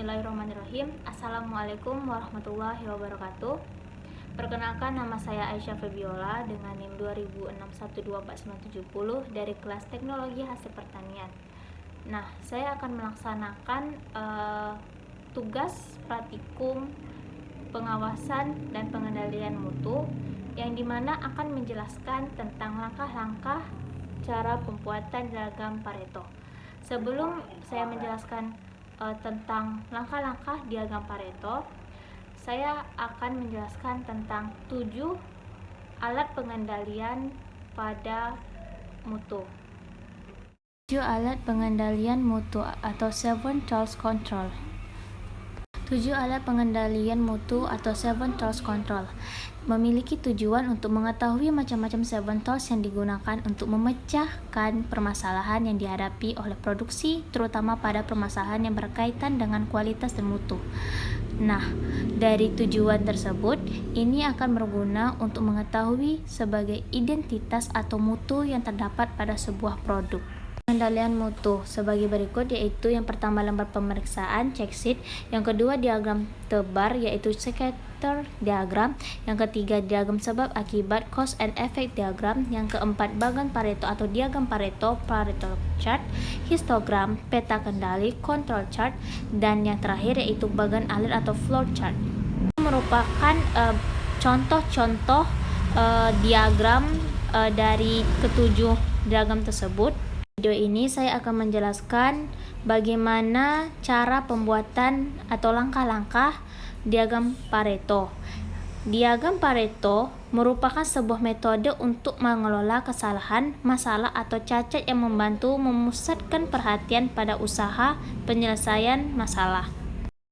Bismillahirrahmanirrahim. Assalamualaikum warahmatullahi wabarakatuh. Perkenalkan, nama saya Aisyah Febiola dengan NIM 20612490 dari kelas Teknologi Hasil Pertanian. Nah, saya akan melaksanakan tugas praktikum pengawasan dan pengendalian mutu yang dimana akan menjelaskan tentang langkah-langkah cara pembuatan diagram Pareto. Sebelum saya menjelaskan tentang langkah-langkah diagram Pareto, saya akan menjelaskan tentang 7 alat pengendalian pada mutu. 7 alat pengendalian mutu atau 7 tools control. 7 alat pengendalian mutu atau 7 tools control memiliki tujuan untuk mengetahui macam-macam 7 tools yang digunakan untuk memecahkan permasalahan yang dihadapi oleh produksi, terutama pada permasalahan yang berkaitan dengan kualitas dan mutu. Nah, dari tujuan tersebut, ini akan berguna untuk mengetahui sebagai identitas atau mutu yang terdapat pada sebuah produk. Pengendalian mutu sebagai berikut, yaitu yang pertama lembar pemeriksaan check sheet, yang kedua diagram tebar yaitu scatter diagram, yang ketiga diagram sebab akibat cause and effect diagram, yang keempat bagan Pareto atau diagram Pareto chart, histogram, peta kendali control chart, dan yang terakhir yaitu bagan alir atau flow chart. Ini merupakan contoh-contoh diagram dari ketujuh diagram tersebut. Video ini saya akan menjelaskan bagaimana cara pembuatan atau langkah-langkah diagram Pareto. Diagram Pareto merupakan sebuah metode untuk mengelola kesalahan, masalah atau cacat yang membantu memusatkan perhatian pada usaha penyelesaian masalah.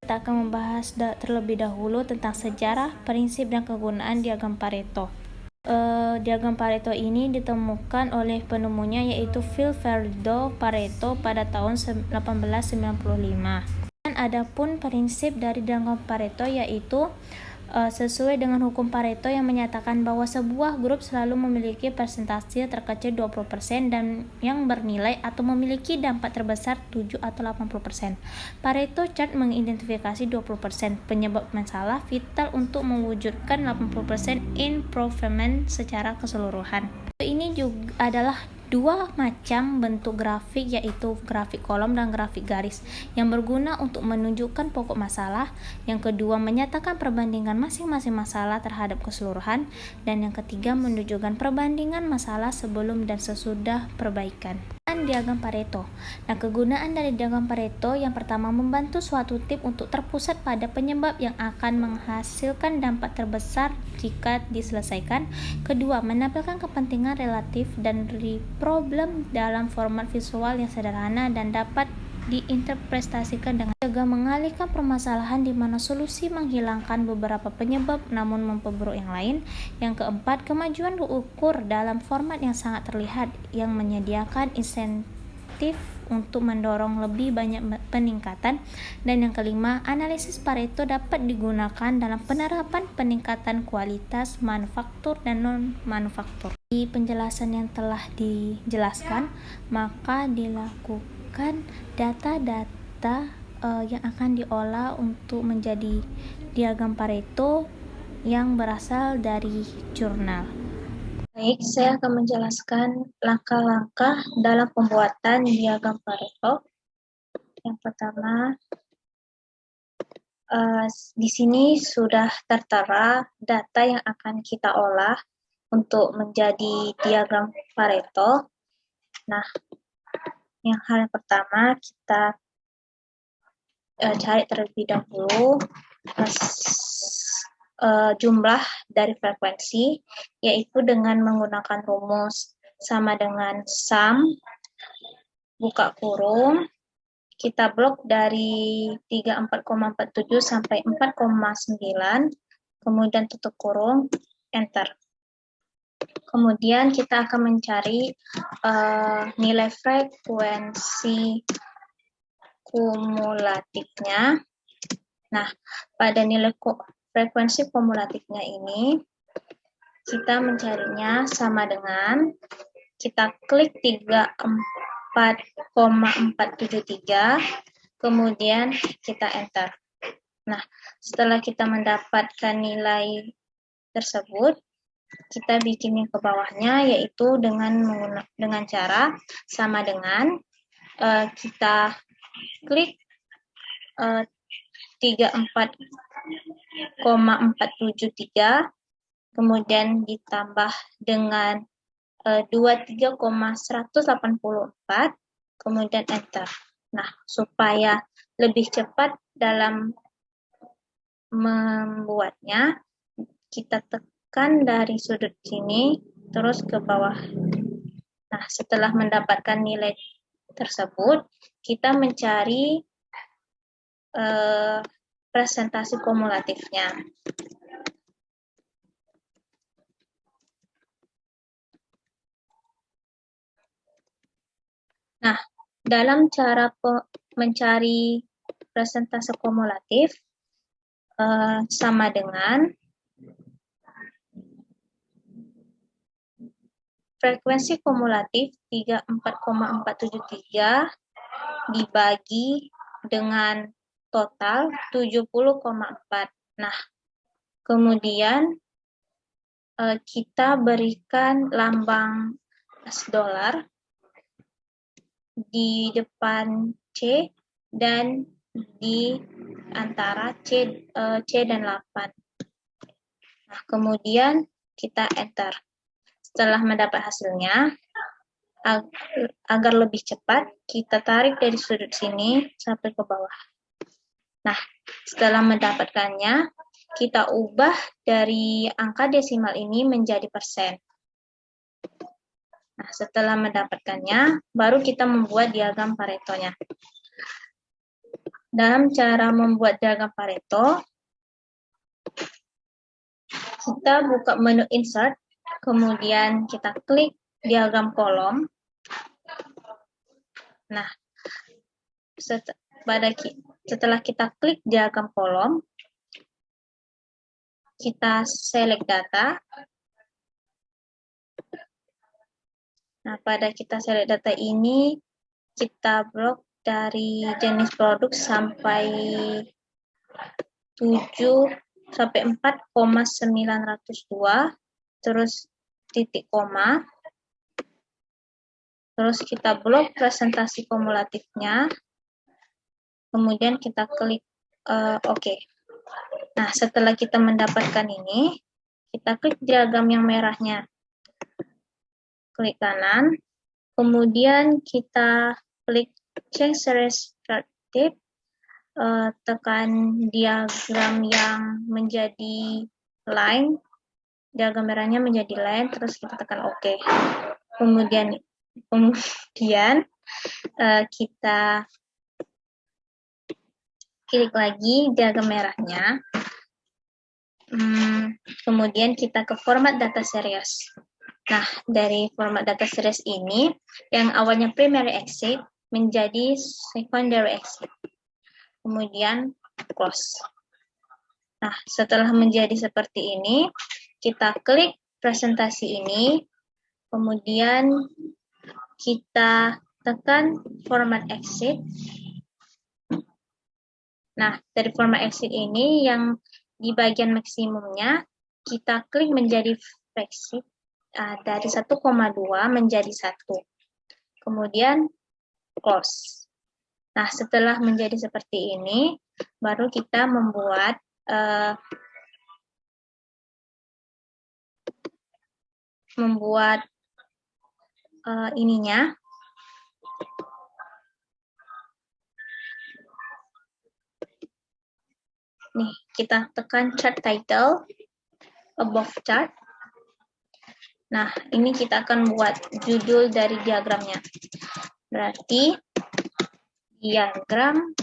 Kita akan membahas terlebih dahulu tentang sejarah, prinsip, dan kegunaan diagram Pareto. Diagram Pareto ini ditemukan oleh penemunya yaitu Vilfredo Pareto pada tahun 1895. Dan adapun prinsip dari diagram Pareto yaitu sesuai dengan hukum Pareto yang menyatakan bahwa sebuah grup selalu memiliki persentase terkecil 20% dan yang bernilai atau memiliki dampak terbesar 7 atau 80%. Pareto chart mengidentifikasi 20% penyebab masalah vital untuk mewujudkan 80% improvement secara keseluruhan. Ini juga adalah dua macam bentuk grafik, yaitu grafik kolom dan grafik garis, yang berguna untuk menunjukkan pokok masalah, yang kedua menyatakan perbandingan masing-masing masalah terhadap keseluruhan, dan yang ketiga menunjukkan perbandingan masalah sebelum dan sesudah perbaikan. Diagram Pareto. Nah, kegunaan dari diagram Pareto yang pertama membantu suatu tim untuk terpusat pada penyebab yang akan menghasilkan dampak terbesar jika diselesaikan. Kedua, menampilkan kepentingan relatif dan problem dalam format visual yang sederhana dan dapat diinterpretasikan dengan juga mengalihkan permasalahan di mana solusi menghilangkan beberapa penyebab namun memperburuk yang lain. Yang keempat, kemajuan diukur dalam format yang sangat terlihat yang menyediakan insentif untuk mendorong lebih banyak peningkatan. Dan yang kelima, analisis Pareto dapat digunakan dalam penerapan peningkatan kualitas manufaktur dan non-manufaktur. Di penjelasan yang telah dijelaskan, maka dilakukan data-data yang akan diolah untuk menjadi diagram Pareto yang berasal dari jurnal. Baik, saya akan menjelaskan langkah-langkah dalam pembuatan diagram Pareto. Yang pertama, di sini sudah tertera data yang akan kita olah untuk menjadi diagram Pareto. Nah, yang hal yang pertama kita cari terlebih dahulu jumlah dari frekuensi, yaitu dengan menggunakan rumus sama dengan sum buka kurung, kita blok dari 34,47 sampai 4,9, kemudian tutup kurung, enter. Kemudian kita akan mencari nilai frekuensi kumulatifnya. Nah, pada nilai frekuensi kumulatifnya ini, kita mencarinya sama dengan, kita klik 34,473, kemudian kita enter. Nah, setelah kita mendapatkan nilai tersebut, kita bikin yang ke bawahnya, yaitu dengan cara sama dengan kita klik 34,473, kemudian ditambah dengan 23,184, kemudian enter. Nah, supaya lebih cepat dalam membuatnya, kita tekan dari sudut sini terus ke bawah. Nah, setelah mendapatkan nilai tersebut, kita mencari presentasi kumulatifnya. Nah, dalam cara mencari presentase kumulatif sama dengan frekuensi kumulatif 34,473 dibagi dengan total 70,4. Nah, kemudian kita berikan lambang $, di depan C dan di antara C dan 8. Nah, kemudian kita enter. Setelah mendapat hasilnya, agar lebih cepat, kita tarik dari sudut sini sampai ke bawah. Nah, setelah mendapatkannya, kita ubah dari angka desimal ini menjadi persen. Nah, setelah mendapatkannya, baru kita membuat diagram Pareto-nya. Dalam cara membuat diagram Pareto, kita buka menu Insert, kemudian kita klik diagram kolom. Nah, setelah kita klik diagram kolom, kita select data. Nah, pada kita select data ini, kita blok dari jenis produk sampai 4,902, terus titik koma, terus kita blok presentasi kumulatifnya, kemudian kita klik OK. Nah, setelah kita mendapatkan ini, kita klik diagram yang merahnya. Klik kanan, kemudian kita klik Change Series Chart Type, tekan diagram yang menjadi line, diagram merahnya menjadi line, terus kita tekan OK. Kemudian kita klik lagi diagram merahnya, kemudian kita ke format data series. Nah, dari format data series ini, yang awalnya primary exit menjadi secondary exit. Kemudian close. Nah, setelah menjadi seperti ini, kita klik presentasi ini, kemudian kita tekan format exit. Nah, dari format exit ini yang di bagian maksimumnya, kita klik menjadi exit dari 1,2 menjadi 1. Kemudian close. Nah, setelah menjadi seperti ini, baru kita membuat ininya. Nih, kita tekan chart title, above chart. Nah, ini kita akan buat judul dari diagramnya. Berarti, diagram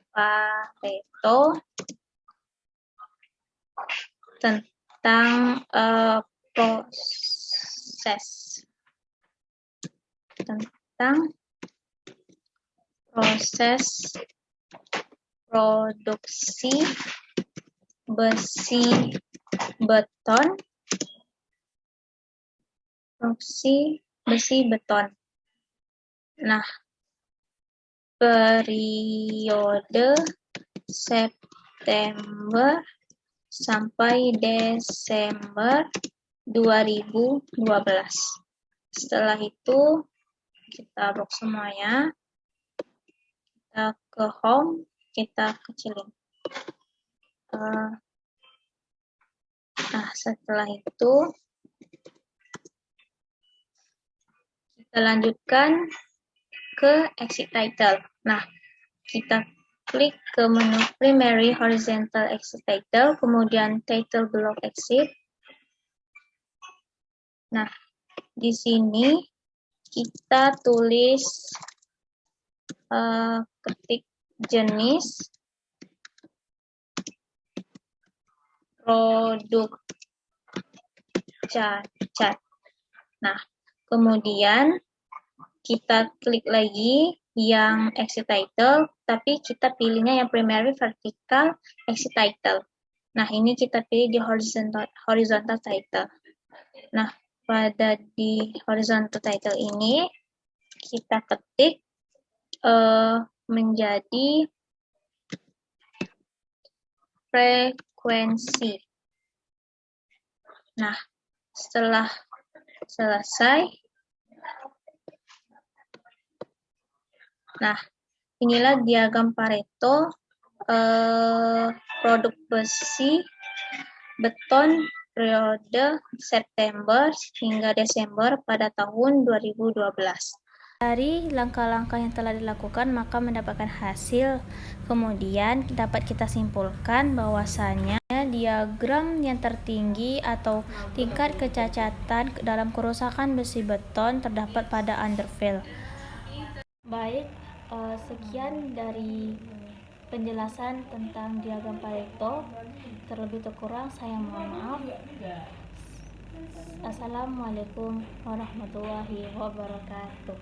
Pareto tentang proses produksi besi beton. Nah, periode September sampai Desember 2012. Setelah itu kita lock semuanya, kita ke home, kita kecilin. Nah, setelah itu kita lanjutkan ke exit title. Nah, kita klik ke menu primary horizontal exit title, kemudian title block exit. Nah, di sini kita tulis ketik jenis produk cacat. Nah, kemudian kita klik lagi yang exit title, tapi kita pilihnya yang primary vertical exit title. Nah, ini kita pilih di horizontal title. Nah, pada di horizontal title ini kita ketik menjadi frekuensi. Nah, setelah selesai, nah, inilah diagram Pareto produk besi beton periode September hingga Desember pada tahun 2012. Dari langkah-langkah yang telah dilakukan, maka mendapatkan hasil. Kemudian dapat kita simpulkan bahwasannya diagram yang tertinggi atau tingkat kecacatan dalam kerusakan besi beton terdapat pada underfill. Baik, sekian dari penjelasan tentang diagram Pareto. Terlebih terkurang saya mohon maaf. Assalamualaikum warahmatullahi wabarakatuh.